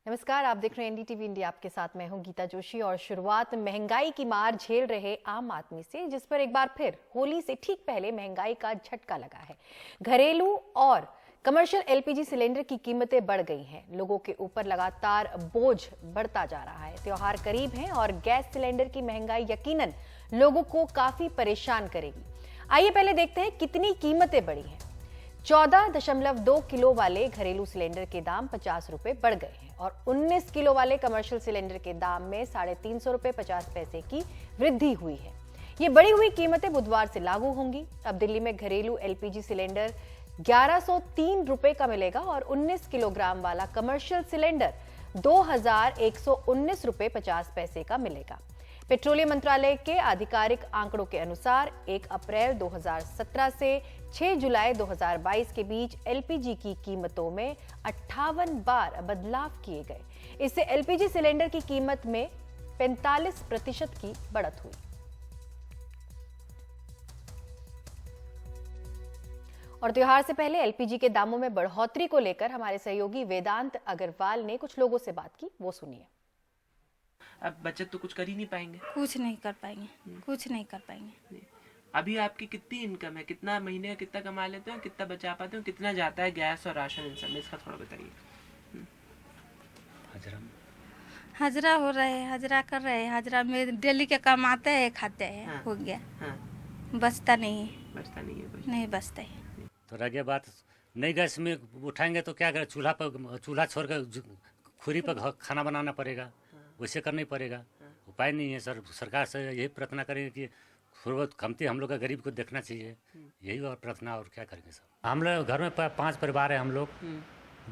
नमस्कार, आप देख रहे हैं एनडीटीवी इंडिया। आपके साथ मैं हूं गीता जोशी। और शुरुआत महंगाई की मार झेल रहे आम आदमी से, जिस पर एक बार फिर होली से ठीक पहले महंगाई का झटका लगा है। घरेलू और कमर्शियल एलपीजी सिलेंडर की कीमतें बढ़ गई हैं। लोगों के ऊपर लगातार बोझ बढ़ता जा रहा है। त्योहार करीब हैं और गैस सिलेंडर की महंगाई यकीनन लोगों को काफी परेशान करेगी। आइए पहले देखते हैं कितनी कीमतें बढ़ी हैं। 14.2 किलो वाले घरेलू सिलेंडर के दाम 50 रुपए बढ़ गए हैं और 19 किलो वाले कमर्शियल सिलेंडर के दाम में 350 रुपए 50 पैसे की वृद्धि हुई है। ये बढ़ी हुई कीमतें बुधवार से लागू होंगी। अब दिल्ली में घरेलू एलपीजी सिलेंडर 1103 रुपए का मिलेगा और 19 किलोग्राम वाला कमर्शियल सिलेंडर 2119 रुपए 50 पैसे का मिलेगा। पेट्रोलियम मंत्रालय के आधिकारिक आंकड़ों के अनुसार 1 अप्रैल 2017 से 6 जुलाई 2022 के बीच एलपीजी की कीमतों में 58 बार बदलाव किए गए। इससे एलपीजी सिलेंडर की कीमत में 45% की बढ़त हुई। और त्योहार से पहले एलपीजी के दामों में बढ़ोतरी को लेकर हमारे सहयोगी वेदांत अग्रवाल ने कुछ लोगों से बात की, वो सुनिए। अब बचत तो कुछ कर ही नहीं पाएंगे। कुछ नहीं कर पाएंगे, कुछ नहीं कर पाएंगे। अभी आपकी कितनी इनकम है, कितना महीने का कितना कमा लेते हो, कितना बचा पाते हो, कितना जाता है गैस और राशन इन सब में, इसका थोड़ा बताइए। हाजरा हो रहा है, हाजरा कर रहे हैं, हाजरा में डेली के कमाते हैं, खाते हैं। हाँ, हो गया। हाँ, बचता नहीं है, बचता नहीं है कुछ। नहीं बचता है। तो रह गया बात, नई गैस में उठाएंगे तो क्या करें, चूल्हा छोड़ कर खुरी पर खाना बनाना पड़ेगा, वैसे करना ही पड़ेगा। उपाय नहीं है सर। सरकार से यही प्रार्थना करेंगे कि थोड़ा बहुत कमती हम लोग का गरीब को देखना चाहिए, यही और प्रार्थना। और क्या करेंगे सर। हम लोग घर में 5 परिवार है, हम लोग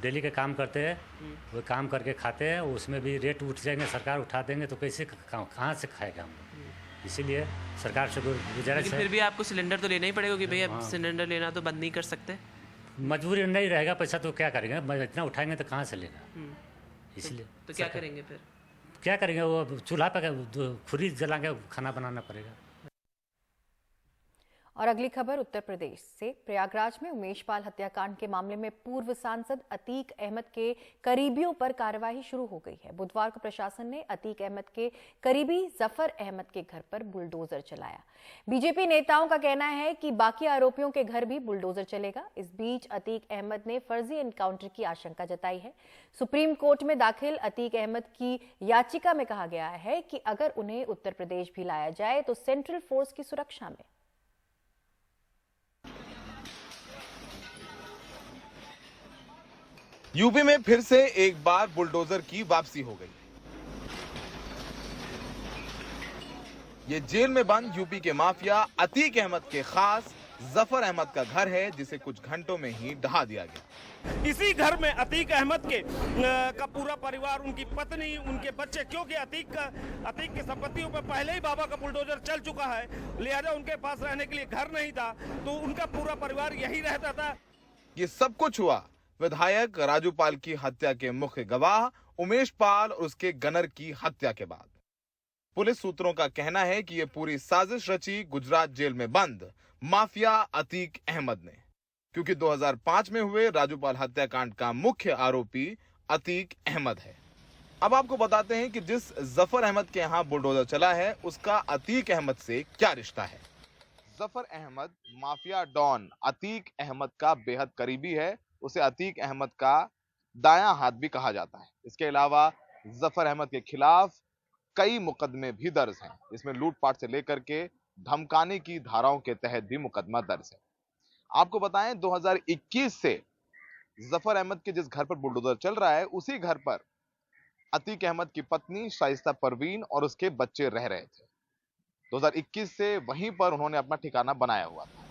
डेली के काम करते हैं, वो काम करके खाते हैं। उसमें भी रेट उठ जाएंगे, सरकार उठा देंगे तो कैसे कहाँ से खाएगा हम लोग। इसीलिए सरकार से गुजारिश है। फिर भी आपको सिलेंडर तो लेना ही पड़ेगा कि भाई अब सिलेंडर लेना तो बंद नहीं कर सकते। मजबूरी नहीं रहेगा, पैसा तो क्या करेंगे, इतना उठाएंगे तो कहाँ से लेगा। इसलिए तो क्या करेंगे फिर? क्या करेंगे, वो चूल्हा पर खुरी जला के खाना बनाना पड़ेगा। और अगली खबर उत्तर प्रदेश से। प्रयागराज में उमेश पाल हत्याकांड के मामले में पूर्व सांसद अतीक अहमद के करीबियों पर कार्रवाई शुरू हो गई है। बुधवार को प्रशासन ने अतीक अहमद के करीबी जफर अहमद के घर पर बुलडोजर चलाया। बीजेपी नेताओं का कहना है कि बाकी आरोपियों के घर भी बुलडोजर चलेगा। इस बीच अतीक अहमद ने फर्जी एनकाउंटर की आशंका जताई है। सुप्रीम कोर्ट में दाखिल अतीक अहमद की याचिका में कहा गया है कि अगर उन्हें उत्तर प्रदेश भी लाया जाए तो सेंट्रल फोर्स की सुरक्षा में। यूपी में फिर से एक बार बुलडोजर की वापसी हो गई। ये जेल में बंद यूपी के माफिया अतीक अहमद के खास जफर अहमद का घर है, जिसे कुछ घंटों में ही ढहा दिया गया। इसी घर में अतीक अहमद का पूरा परिवार, उनकी पत्नी, उनके बच्चे, क्योंकि अतीक की संपत्तियों पर पहले ही बाबा का बुलडोजर चल चुका है, लिहाजा उनके पास रहने के लिए घर नहीं था, तो उनका पूरा परिवार यही रहता था। ये सब कुछ हुआ विधायक राजू पाल की हत्या के मुख्य गवाह उमेश पाल और उसके गनर की हत्या के बाद। पुलिस सूत्रों का कहना है कि यह पूरी साजिश रची गुजरात जेल में बंद माफिया अतीक अहमद ने, क्योंकि 2005 में हुए राजूपाल हत्याकांड का मुख्य आरोपी अतीक अहमद है। अब आपको बताते हैं कि जिस जफर अहमद के यहाँ बुलडोजर चला है, उसका अतीक अहमद से क्या रिश्ता है। जफर अहमद माफिया डॉन अतीक अहमद का बेहद करीबी है। उसे अतीक अहमद का दायां हाथ भी कहा जाता है। इसके अलावा जफर अहमद के खिलाफ कई मुकदमे भी दर्ज हैं। इसमें लूटपाट से लेकर के धमकाने की धाराओं के तहत भी मुकदमा दर्ज है। आपको बताएं, 2021 से जफर अहमद के जिस घर पर बुलडोजर चल रहा है, उसी घर पर अतीक अहमद की पत्नी शाइस्ता परवीन और उसके बच्चे रह रहे थे। 2021 से वहीं पर उन्होंने अपना ठिकाना बनाया हुआ था।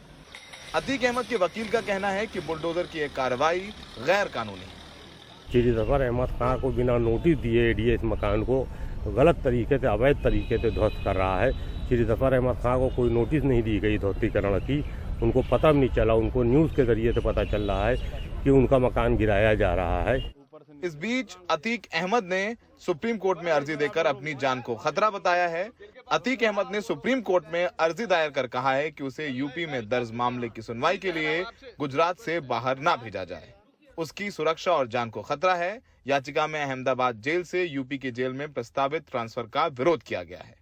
अतीक अहमद के वकील का कहना है कि बुलडोजर की यह कार्रवाई गैर कानूनी है। श्री जफर अहमद खां को बिना नोटिस दिए एडीए इस मकान को गलत तरीके से, अवैध तरीके से ध्वस्त कर रहा है। श्री जफर अहमद खां को कोई नोटिस नहीं दी गई ध्वस्तीकरण की, उनको पता भी नहीं चला। उनको न्यूज़ के जरिए से पता चल रहा है कि उनका मकान गिराया जा रहा है। इस बीच अतीक अहमद ने सुप्रीम कोर्ट में अर्जी देकर अपनी जान को खतरा बताया है। अतीक अहमद ने सुप्रीम कोर्ट में अर्जी दायर कर कहा है कि उसे यूपी में दर्ज मामले की सुनवाई के लिए गुजरात से बाहर ना भेजा जाए। उसकी सुरक्षा और जान को खतरा है। याचिका में अहमदाबाद जेल से यूपी की जेल में प्रस्तावित ट्रांसफर का विरोध किया गया है।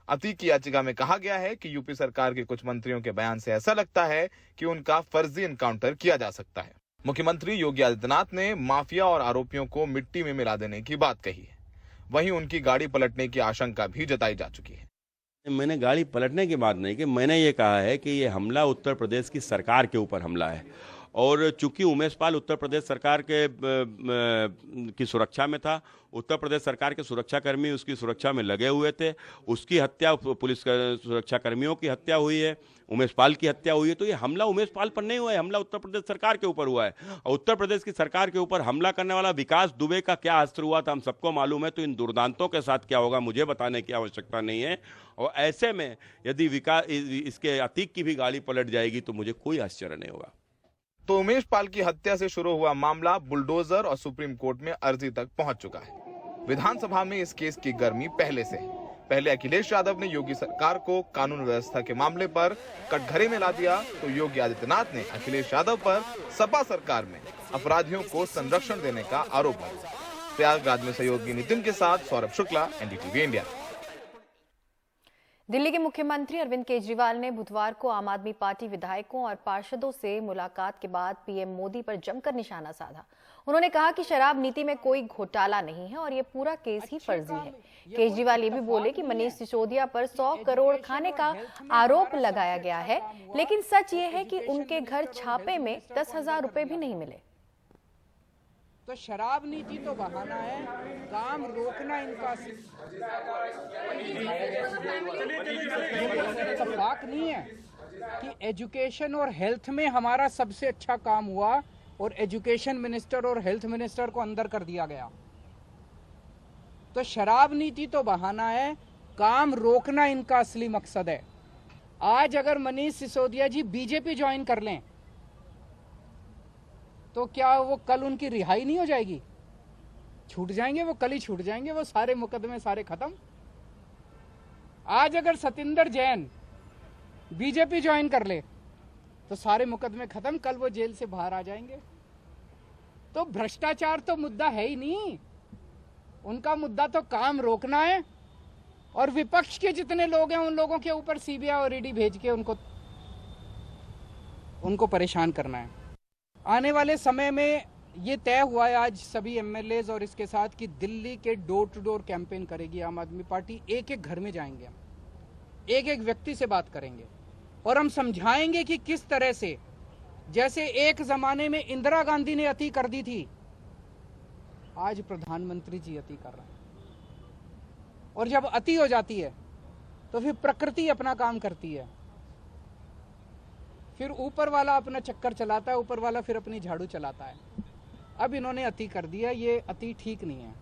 अतीक की याचिका में कहा गया है कि यूपी सरकार के कुछ मंत्रियों के बयान से ऐसा लगता है कि उनका फर्जी एनकाउंटर किया जा सकता है। मुख्यमंत्री योगी आदित्यनाथ ने माफिया और आरोपियों को मिट्टी में मिला देने की बात कही है। वहीं उनकी गाड़ी पलटने की आशंका भी जताई जा चुकी है। मैंने गाड़ी पलटने की बात नहीं की, मैंने ये कहा है कि ये हमला उत्तर प्रदेश की सरकार के ऊपर हमला है और चूंकि उमेश पाल उत्तर प्रदेश सरकार की सुरक्षा में था, उत्तर प्रदेश सरकार के सुरक्षाकर्मी उसकी सुरक्षा में लगे हुए थे, उसकी हत्या, पुलिस सुरक्षाकर्मियों की हत्या हुई है, उमेश पाल की हत्या हुई है, तो ये हमला उमेश पाल पर नहीं हुआ है, हमला उत्तर प्रदेश सरकार के ऊपर हुआ है। और उत्तर प्रदेश की सरकार के ऊपर हमला करने वाला विकास दुबे का क्या अस्त्र हुआ था हम सबको मालूम है। तो इन दुर्दांतों के साथ क्या होगा मुझे बताने की आवश्यकता नहीं है। और ऐसे में यदि इसके अतीक की भी गाड़ी पलट जाएगी तो मुझे कोई आश्चर्य नहीं होगा। तो उमेश पाल की हत्या से शुरू हुआ मामला बुलडोजर और सुप्रीम कोर्ट में अर्जी तक पहुंच चुका है। विधानसभा में इस केस की गर्मी पहले से है। पहले अखिलेश यादव ने योगी सरकार को कानून व्यवस्था के मामले पर कटघरे में ला दिया, तो योगी आदित्यनाथ ने अखिलेश यादव पर सपा सरकार में अपराधियों को संरक्षण देने का आरोप लगाया। प्रयागराज में सहयोगी नितिन के साथ सौरभ शुक्ला, एनडीटीवी इंडिया। दिल्ली के मुख्यमंत्री अरविंद केजरीवाल ने बुधवार को आम आदमी पार्टी विधायकों और पार्षदों से मुलाकात के बाद पीएम मोदी पर जमकर निशाना साधा। उन्होंने कहा कि शराब नीति में कोई घोटाला नहीं है और ये पूरा केस ही फर्जी है। केजरीवाल ये भी बोले कि मनीष सिसोदिया पर 100 करोड़ खाने का आरोप लगाया गया है, लेकिन सच ये है कि उनके घर छापे में 10,000 रुपए भी नहीं मिले। तो शराब नीति तो बहाना है, काम रोकना इनका इत्तेफाक नहीं है कि एजुकेशन और हेल्थ में हमारा सबसे अच्छा काम हुआ और एजुकेशन मिनिस्टर और हेल्थ मिनिस्टर को अंदर कर दिया गया। तो शराब नीति तो बहाना है, काम रोकना इनका असली मकसद है। आज अगर मनीष सिसोदिया जी बीजेपी ज्वाइन कर लें तो क्या वो कल उनकी रिहाई नहीं हो जाएगी? छूट जाएंगे, वो कल ही छूट जाएंगे, वो सारे मुकदमे सारे खत्म। आज अगर सतेंद्र जैन बीजेपी ज्वाइन कर ले तो सारे मुकदमे खत्म, कल वो जेल से बाहर आ जाएंगे। तो भ्रष्टाचार तो मुद्दा है ही नहीं, उनका मुद्दा तो काम रोकना है और विपक्ष के जितने लोग हैं उन लोगों के ऊपर सीबीआई और ईडी भेज के उनको परेशान करना है। आने वाले समय में ये तय हुआ है आज सभी एमएलएज और इसके साथ कि दिल्ली के डोर टू डोर कैंपेन करेगी आम आदमी पार्टी। एक एक घर में जाएंगे, हम एक एक व्यक्ति से बात करेंगे और हम समझाएंगे कि किस तरह से, जैसे एक जमाने में इंदिरा गांधी ने अति कर दी थी, आज प्रधानमंत्री जी अति कर रहे हैं। और जब अति हो जाती है तो फिर प्रकृति अपना काम करती है, फिर ऊपर वाला अपना चक्कर चलाता है, ऊपर वाला फिर अपनी झाड़ू चलाता है। अब इन्होंने अति कर दिया, ये अति ठीक नहीं है।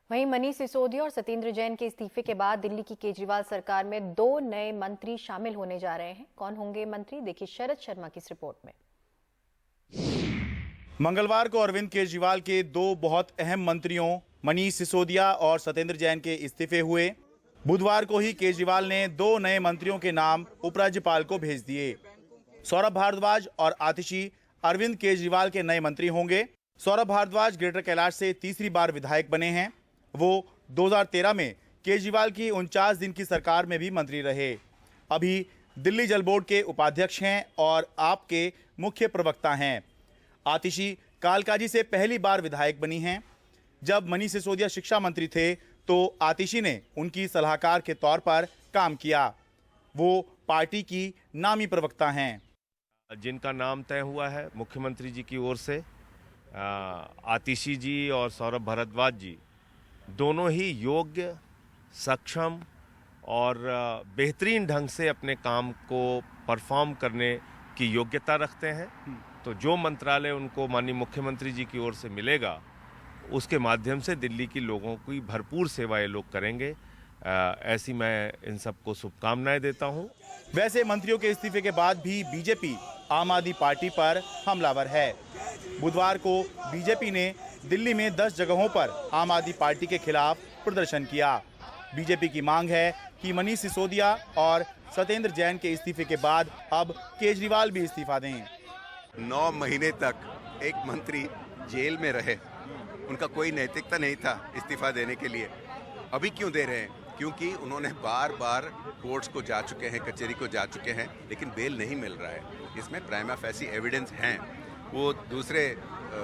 वहीं मनीष सिसोदिया और सतेंद्र जैन के इस्तीफे के बाद दिल्ली की केजरीवाल सरकार में 2 नए मंत्री शामिल होने जा रहे हैं। कौन होंगे मंत्री, देखिए शरद शर्मा की इस रिपोर्ट में। मंगलवार को अरविंद केजरीवाल के 2 बहुत अहम मंत्रियों मनीष सिसोदिया और सतेंद्र जैन के इस्तीफे हुए। बुधवार को ही केजरीवाल ने 2 नए मंत्रियों के नाम उपराज्यपाल को भेज दिए। सौरभ भारद्वाज और आतिशी अरविंद केजरीवाल के नए मंत्री होंगे। सौरभ भारद्वाज ग्रेटर कैलाश से तीसरी बार विधायक बने हैं। वो 2013 में केजरीवाल की 49 दिन की सरकार में भी मंत्री रहे। अभी दिल्ली जल बोर्ड के उपाध्यक्ष हैं और आप के मुख्य प्रवक्ता हैं। आतिशी कालकाजी से पहली बार विधायक बनी हैं। जब मनीष सिसोदिया शिक्षा मंत्री थे तो आतिशी ने उनकी सलाहकार के तौर पर काम किया। वो पार्टी की नामी प्रवक्ता हैं। जिनका नाम तय हुआ है मुख्यमंत्री जी की ओर से, आतिशी जी और सौरभ भारद्वाज जी दोनों ही योग्य, सक्षम और बेहतरीन ढंग से अपने काम को परफॉर्म करने की योग्यता रखते हैं। तो जो मंत्रालय उनको माननीय मुख्यमंत्री जी की ओर से मिलेगा उसके माध्यम से दिल्ली के लोगों की भरपूर सेवा ये लोग करेंगे। ऐसी मैं इन सबको शुभकामनाएं देता हूं। वैसे मंत्रियों के इस्तीफे के बाद भी बीजेपी आम आदमी पार्टी पर हमलावर है। बुधवार को बीजेपी ने दिल्ली में 10 जगहों पर आम आदमी पार्टी के खिलाफ प्रदर्शन किया। बीजेपी की मांग है कि मनीष सिसोदिया और सतेंद्र जैन के इस्तीफे के बाद अब केजरीवाल भी इस्तीफा दें। 9 महीने तक एक मंत्री जेल में रहे, उनका कोई नैतिकता नहीं था इस्तीफा देने के लिए। अभी क्यों दे रहे हैं? क्योंकि उन्होंने बार बार कोर्ट्स को जा चुके हैं, कचहरी को जा चुके हैं, लेकिन बेल नहीं मिल रहा है। इसमें प्राइमा फेसी एविडेंस हैं। वो दूसरे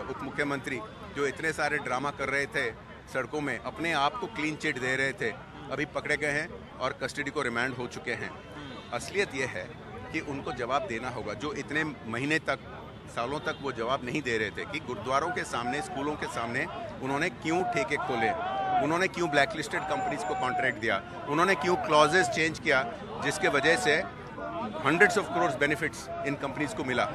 उप मुख्यमंत्री जो इतने सारे ड्रामा कर रहे थे सड़कों में, अपने आप को क्लीन चिट दे रहे थे, अभी पकड़े गए हैं और कस्टडी को रिमांड हो चुके हैं। असलियत ये है कि उनको जवाब देना होगा, जो इतने महीने तक, सालों तक वो जवाब नहीं दे रहे थे कि गुरुद्वारों के सामने, स्कूलों के सामने उन्होंने क्यों ठेके खोले, उन्होंने क्यों ब्लैकलिस्टेड कंपनीज को कॉन्ट्रैक्ट दिया, उन्होंने क्यों क्लॉजेस चेंज किया, जिसके वजह से hundreds of crore benefits in companies को मिला।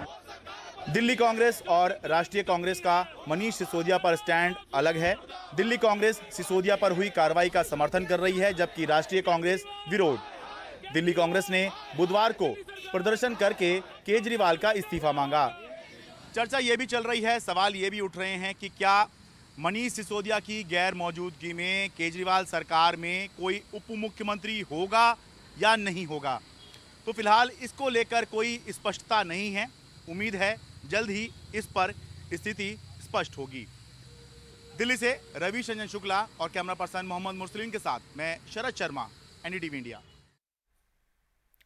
दिल्ली कांग्रेस और राष्ट्रीय कांग्रेस का मनीष सिसोदिया पर स्टैंड अलग है। दिल्ली कांग्रेस सिसोदिया पर हुई कार्रवाई का समर्थन कर रही है, जबकि राष्ट्रीय कांग्रेस विरोध। दिल्ली कांग्रेस ने बुधवार को प्रदर्शन करके केजरीवाल का इस्तीफा मांगा। चर्चा ये भी चल रही है, सवाल ये भी उठ रहे हैं कि क्या मनीष सिसोदिया की गैर मौजूदगी में केजरीवाल सरकार में कोई उप मुख्यमंत्री होगा या नहीं होगा। तो फिलहाल इसको लेकर कोई स्पष्टता नहीं है। उम्मीद है जल्द ही इस पर स्थिति स्पष्ट होगी। दिल्ली से रवि शंजन शुक्ला और कैमरा पर्सन मोहम्मद मुरसलीन के साथ मैं शरद शर्मा, एनडीटीवी इंडिया।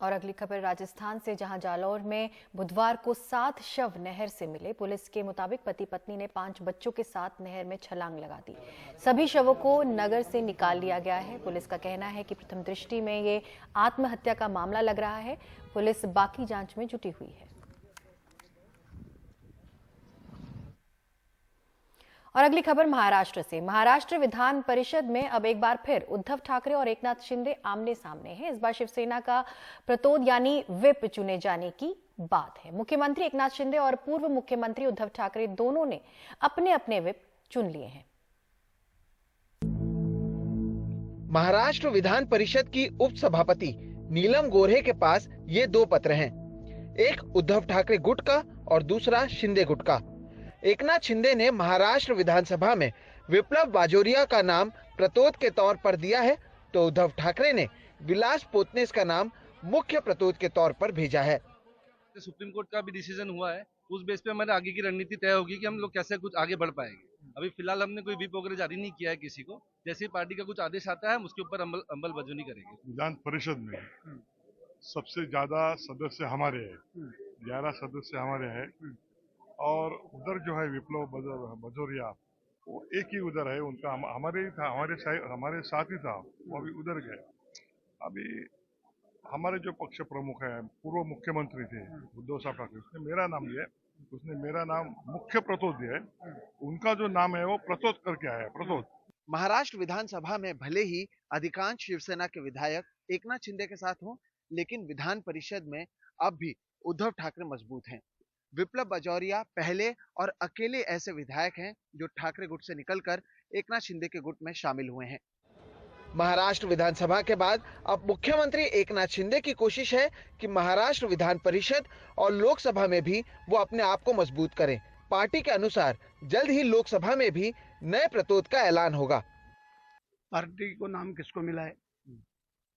और अगली खबर राजस्थान से, जहां जालौर में बुधवार को 7 शव नहर से मिले। पुलिस के मुताबिक पति पत्नी ने 5 बच्चों के साथ नहर में छलांग लगा दी। सभी शवों को नगर से निकाल लिया गया है। पुलिस का कहना है कि प्रथम दृष्टि में ये आत्महत्या का मामला लग रहा है। पुलिस बाकी जांच में जुटी हुई है। और अगली खबर महाराष्ट्र से। महाराष्ट्र विधान परिषद में अब एक बार फिर उद्धव ठाकरे और एकनाथ शिंदे आमने सामने हैं। इस बार शिवसेना का प्रतोद यानी विप चुने जाने की बात है। मुख्यमंत्री एकनाथ शिंदे और पूर्व मुख्यमंत्री उद्धव ठाकरे दोनों ने अपने अपने विप चुन लिए हैं। महाराष्ट्र विधान परिषद की उप सभापति नीलम गोऱ्हे के पास ये 2 पत्र हैं, एक उद्धव ठाकरे गुट का और दूसरा शिंदे गुट का। एकनाथ शिंदे ने महाराष्ट्र विधानसभा में विप्लव बाजोरिया का नाम प्रतोद के तौर पर दिया है, तो उद्धव ठाकरे ने विलास पोतनेस का नाम मुख्य प्रतोद के तौर पर भेजा है। सुप्रीम कोर्ट का भी डिसीजन हुआ है, उस बेस पे हमारे आगे की रणनीति तय होगी कि हम लोग कैसे कुछ आगे बढ़ पाएंगे। अभी फिलहाल हमने कोई व्हिप वगैरह जारी नहीं किया है किसी को। जैसे ही पार्टी का कुछ आदेश आता है हम उसके ऊपर अमलबजानी करेंगे। विधान परिषद में सबसे ज्यादा सदस्य हमारे हैं, 11 सदस्य हमारे हैं, और उधर जो है विप्लव बाजोरिया वो एक ही उधर है, उनका हमारे ही था, हमारे साथ ही था, वो अभी उधर गए। अभी हमारे जो पक्ष प्रमुख है, पूर्व मुख्यमंत्री थे उद्धव साहब ठाकरे, उसने मेरा नाम लिया, उसने मेरा नाम मुख्य प्रतोद दिया है, उनका जो नाम है वो प्रतोद करके आया, प्रतोद। महाराष्ट्र विधानसभा में भले ही अधिकांश शिवसेना के विधायक एकनाथ शिंदे के साथ हों, लेकिन विधान परिषद में अब भी उद्धव ठाकरे मजबूत हैं। विप्लव बाजोरिया पहले और अकेले ऐसे विधायक हैं जो ठाकरे गुट से निकलकर एकनाथ शिंदे के गुट में शामिल हुए हैं। महाराष्ट्र विधानसभा के बाद अब मुख्यमंत्री एकनाथ शिंदे की कोशिश है कि महाराष्ट्र विधान परिषद और लोकसभा में भी वो अपने आप को मजबूत करें। पार्टी के अनुसार जल्द ही लोकसभा में भी नए प्रतोद का ऐलान होगा। पार्टी को नाम किसको मिला है,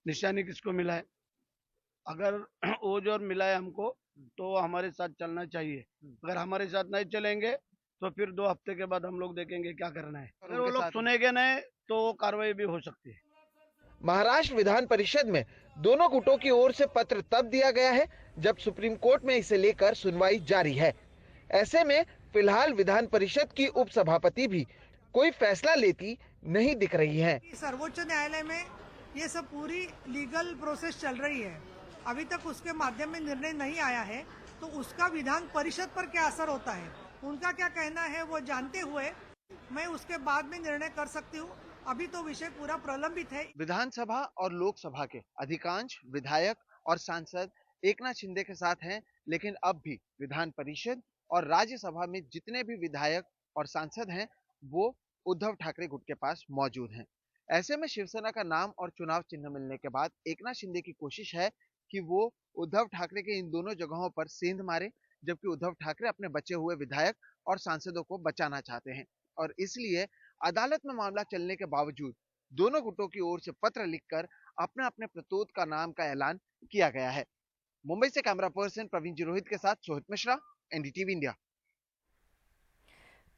निशानी किसको मिला है, अगर वो जो मिला है हमको तो हमारे साथ चलना चाहिए। अगर हमारे साथ नहीं चलेंगे तो फिर 2 हफ्ते के बाद हम लोग देखेंगे क्या करना है। अगर वो लोग सुनेंगे नहीं तो कार्रवाई भी हो सकती है। महाराष्ट्र विधान परिषद में दोनों गुटों की ओर से पत्र तब दिया गया है जब सुप्रीम कोर्ट में इसे लेकर सुनवाई जारी है। ऐसे में फिलहाल विधान परिषद की उप सभापति भी कोई फैसला लेती नहीं दिख रही है। सर्वोच्च न्यायालय में ये सब पूरी लीगल प्रोसेस चल रही है, अभी तक उसके माध्यम में निर्णय नहीं आया है, तो उसका विधान परिषद पर क्या असर होता है, उनका क्या कहना है वो जानते हुए मैं उसके बाद में निर्णय कर सकती हूँ। अभी तो विषय पूरा प्रलंबित है। विधानसभा और लोकसभा के अधिकांश विधायक और सांसद एकनाथ शिंदे के साथ हैं, लेकिन अब भी विधान परिषद और राज्यसभा में जितने भी विधायक और सांसद हैं वो उद्धव ठाकरे गुट के पास मौजूद हैं। ऐसे में शिवसेना का नाम और चुनाव चिन्ह मिलने के बाद एकनाथ शिंदे की कोशिश है कि वो उद्धव ठाकरे के इन दोनों जगहों पर सेंध मारे, जबकि उद्धव ठाकरे अपने बचे हुए विधायक और सांसदों को बचाना चाहते हैं और इसलिए अदालत में मामला चलने के बावजूद दोनों गुटों की ओर से पत्र लिखकर अपने अपने प्रतोद का नाम का ऐलान किया गया है। मुंबई से कैमरा पर्सन प्रवीण जी रोहित के साथ सोहित मिश्रा, एनडीटीवी इंडिया।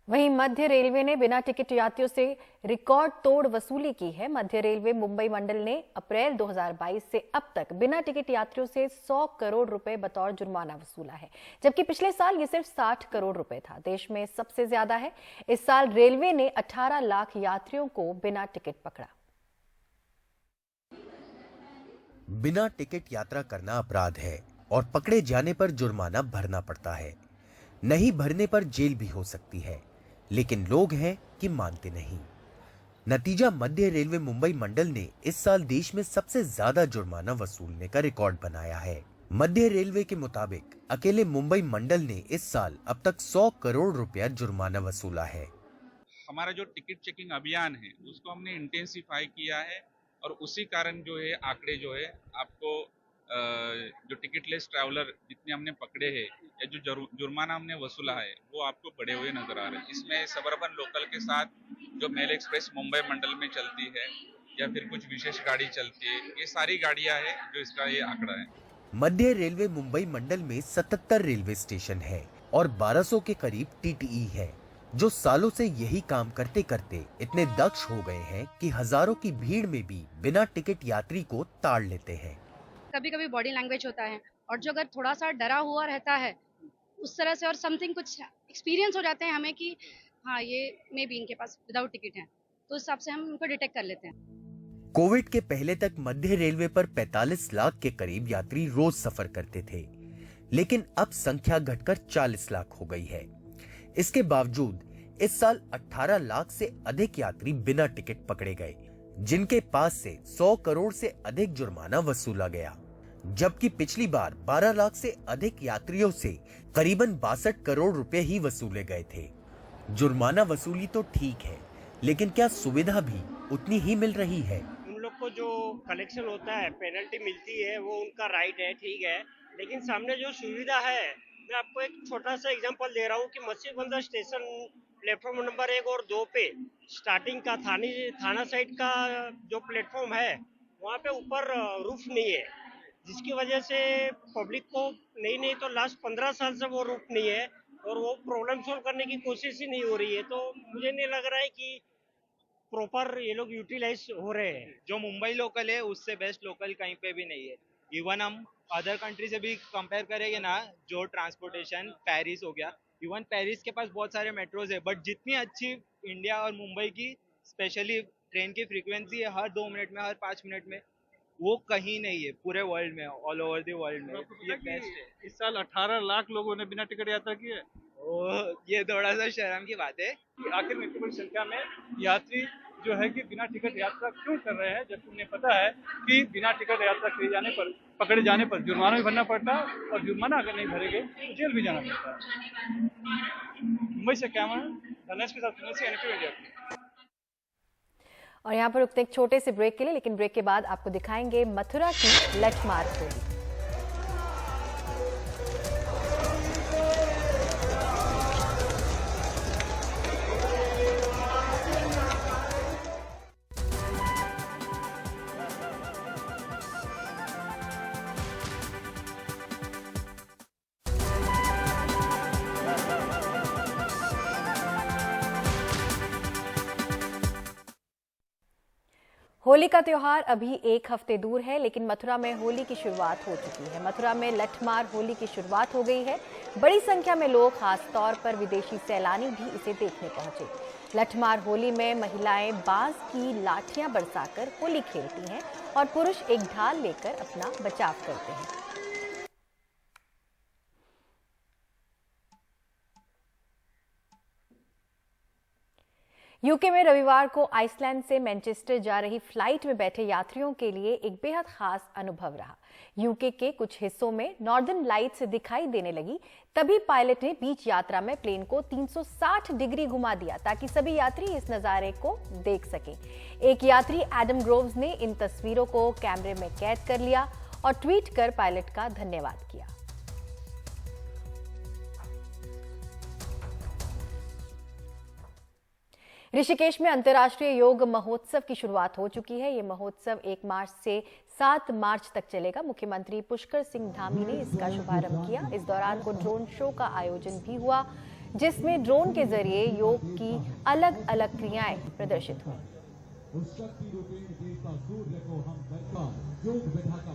वहीं मध्य रेलवे ने बिना टिकट यात्रियों से रिकॉर्ड तोड़ वसूली की है। मध्य रेलवे मुंबई मंडल ने अप्रैल 2022 से अब तक बिना टिकट यात्रियों से 100 करोड़ रुपए बतौर जुर्माना वसूला है, जबकि पिछले साल ये सिर्फ 60 करोड़ रुपए था। देश में सबसे ज्यादा है। इस साल रेलवे ने 18 लाख यात्रियों को बिना टिकट पकड़ा। बिना टिकट यात्रा करना अपराध है और पकड़े जाने पर जुर्माना भरना पड़ता है। नहीं भरने पर जेल भी हो सकती है, लेकिन लोग हैं कि मानते नहीं। नतीजा, मध्य रेलवे मुंबई मंडल ने इस साल देश में सबसे ज्यादा जुर्माना वसूलने का रिकॉर्ड बनाया है। मध्य रेलवे के मुताबिक अकेले मुंबई मंडल ने इस साल अब तक 100 करोड़ रुपया जुर्माना वसूला है। हमारा जो टिकट चेकिंग अभियान है उसको हमने इंटेंसिफाई किया है और उसी कारण जो है आंकड़े जो है आपको जो टिकट लेस ट्रैवलर जितने हमने पकड़े हैं या जो जुर्माना हमने वसूला है वो आपको बढ़े हुए नजर आ रहे हैं। इसमें सबअर्बन लोकल के साथ जो मेल एक्सप्रेस मुंबई मंडल में चलती है या फिर कुछ विशेष गाड़ी चलती है, ये सारी गाड़ियां हैं जो इसका ये आंकड़ा है। मध्य रेलवे मुंबई मंडल में 77 रेलवे स्टेशन है और 1200 के करीब टीटीई है, जो सालों से यही काम करते करते इतने दक्ष हो गए हैं कि हजारों की भीड़ में भी बिना टिकट यात्री को ताड़ लेते हैं। कभी कभी बॉडी लैंग्वेज होता है और जो अगर थोड़ा सा डरा हुआ रहता है उस तरह से और समथिंग कुछ एक्सपीरियंस हो जाते हैं हमें कि हाँ ये मे बी इनके पास विदाउट टिकट है, तो उस हिसाब से हम उनको डिटेक्ट कर लेते हैं। कोविड के पहले तक मध्य रेलवे पर 45 लाख के करीब यात्री रोज सफर करते थे, लेकिन अब संख्या घटकर 40 लाख हो गई है। इसके बावजूद इस साल 18 लाख से अधिक यात्री बिना टिकट पकड़े गए, जिनके पास से 100 करोड़ से अधिक जुर्माना वसूला गया, जबकि पिछली बार 12 लाख से अधिक यात्रियों से करीबन 62 करोड़ रुपए ही वसूले गए थे। जुर्माना वसूली तो ठीक है, लेकिन क्या सुविधा भी उतनी ही मिल रही है? उन लोग को जो कलेक्शन होता है, पेनल्टी मिलती है, वो उनका राइट है, ठीक है, लेकिन सामने जो सुविधा है, मैं आपको एक छोटा सा एग्जांपल दे रहा हूँ कि मस्जिद बंदर स्टेशन प्लेटफॉर्म नंबर 1 और 2 पे स्टार्टिंग का थाना साइड का जो प्लेटफॉर्म है वहाँ पे ऊपर रूफ नहीं है, जिसकी वजह से पब्लिक को नहीं तो लास्ट 15 साल से वो रूफ नहीं है और वो प्रॉब्लम सोल्व करने की कोशिश ही नहीं हो रही है। तो मुझे नहीं लग रहा है कि प्रॉपर ये लोग यूटिलाइज हो रहे हैं। जो मुंबई लोकल है उससे बेस्ट लोकल कहीं पे भी नहीं है। इवन हम अदर कंट्री से भी कंपेयर करेंगे ना, जो ट्रांसपोर्टेशन, पेरिस हो गया, इवन पेरिस के पास बहुत सारे मेट्रोज है, बट जितनी अच्छी इंडिया और मुंबई की स्पेशली ट्रेन की फ्रीक्वेंसी है हर 2 मिनट में, हर 5 मिनट में, वो कहीं नहीं है पूरे वर्ल्ड में, ऑल ओवर द वर्ल्ड में। ये बेस्ट है। इस साल 18 लाख लोगों ने बिना टिकट यात्रा की है। ये थोड़ा सा शर्म की बात है। आखिर में इतनी बड़ी संख्या में यात्री जो है कि बिना टिकट यात्रा क्यों कर रहे हैं, जबकि उन्हें पता है कि बिना टिकट यात्रा किए जाने पर, पकड़े जाने पर जुर्माना भी भरना पड़ता है और जुर्माना अगर नहीं भरेंगे तो जेल भी जाना पड़ता है। मुंबई से कैमरा धनेश के साथ NTV इंडिया। और यहाँ पर रुकते एक छोटे से ब्रेक के लिए, लेकिन ब्रेक के बाद आपको दिखाएंगे मथुरा की लठमार होली। होली का त्योहार अभी 1 हफ्ते दूर है, लेकिन मथुरा में होली की शुरुआत हो चुकी है। मथुरा में लठमार होली की शुरुआत हो गई है। बड़ी संख्या में लोग, खास तौर पर विदेशी सैलानी भी इसे देखने पहुंचे। लठमार होली में महिलाएं बांस की लाठियां बरसाकर होली खेलती हैं और पुरुष एक ढाल लेकर अपना बचाव करते हैं। यूके में रविवार को आइसलैंड से मैनचेस्टर जा रही फ्लाइट में बैठे यात्रियों के लिए एक बेहद खास अनुभव रहा। यूके के कुछ हिस्सों में नॉर्दर्न लाइट्स दिखाई देने लगी, तभी पायलट ने बीच यात्रा में प्लेन को 360 डिग्री घुमा दिया ताकि सभी यात्री इस नजारे को देख सकें। एक यात्री एडम ग्रोव्स ने इन तस्वीरों को कैमरे में कैद कर लिया और ट्वीट कर पायलट का धन्यवाद किया। ऋषिकेश में अंतर्राष्ट्रीय योग महोत्सव की शुरुआत हो चुकी है। ये महोत्सव 1 मार्च से 7 मार्च तक चलेगा। मुख्यमंत्री पुष्कर सिंह धामी ने इसका शुभारंभ किया। इस दौरान को ड्रोन शो का आयोजन भी हुआ। जिसमें ड्रोन के जरिए योग की अलग अलग क्रियाएं प्रदर्शित हुई। उस शक्ति रूपी देवता सूर्य को हम योग विधाता